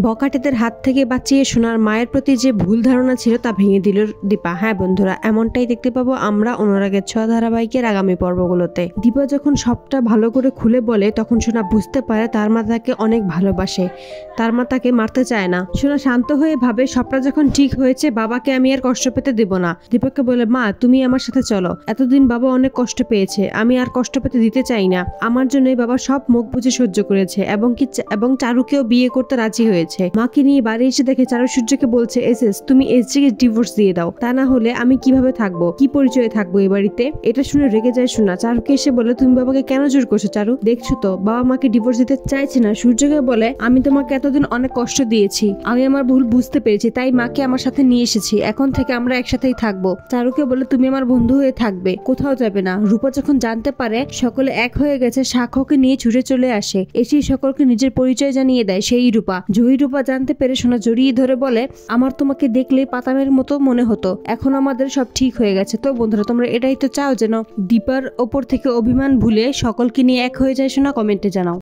বকাটেদের হাত থেকে বাঁচিয়ে সোনার মায়ের প্রতি যে ভুল ধারণা ছিল তা ভেঙে দিল দীপা। হ্যাঁ বন্ধুরা, এমনটাই দেখতে পাবো আমরা অনুরাগের ছোঁয়া ধারাবাহিকের আগামী পর্বগুলোতে। দীপা যখন সবটা ভালো করে খুলে বলে তখন সোনা বুঝতে পারে তার মা তাকে অনেক ভালোবাসে, তার মা তাকে মারতে চায় না। সোনা শান্ত হয়ে ভাবে সবটা যখন ঠিক হয়েছে বাবাকে আমি আর কষ্ট পেতে দেব না। দীপাকে বলে, মা তুমি আমার সাথে চলো, এতদিন বাবা অনেক কষ্ট পেয়েছে, আমি আর কষ্ট পেতে দিতে চাই না। আমার জন্যই বাবা সব মুখ বুঝে সহ্য করেছে এবং চারুকেও বিয়ে করতে রাজি হয়েছে। মাকে নিয়ে বাড়ি এসে দেখে চারু সূর্যকে বলছে, এসএস তুমি এসজিকে ডিভোর্স দিয়ে দাও, তা না হলে আমি কিভাবে থাকবো, কি পরিচয়ে থাকবো এ বাড়িতে। এটা শুনে রেগে যায় সোনা। চারুকে এসে বলে, তুমি বাবাকে কেন জোর করছো চারু, দেখছো তো বাবা মাকে ডিভোর্স দিতে চাইছে না। সূর্যকে বলে, আমি তোমাকে এতদিন অনেক কষ্ট দিয়েছি, আমি আমার ভুল বুঝতে পেরেছি, তাই মাকে আমার সাথে নিয়ে এসেছি, এখন থেকে আমরা একসাথেই থাকবো। চারুকে বলে, তুমি আমার বন্ধু হয়ে থাকবে, কোথাও যাবে না। রূপা যখন জানতে পারে সকলে এক হয়ে গেছে, সাক্ষ্যকে নিয়ে ছুটে চলে আসে, এসে সকলকে নিজের পরিচয় জানিয়ে দেয় সেই রূপা। জয়ী রূপা জানতে পেরে সোনা জড়িয়ে ধরে বলে, আমার তোমাকে দেখলে পাতামের মতো মনে হতো, এখন আমাদের সব ঠিক হয়ে গেছে। তো বন্ধুরা, তোমরা এটাই তো চাও যেন দীপার ওপর থেকে অভিমান ভুলে সকলকে নিয়ে এক হয়ে যায় সোনা? কমেন্টে জানাও।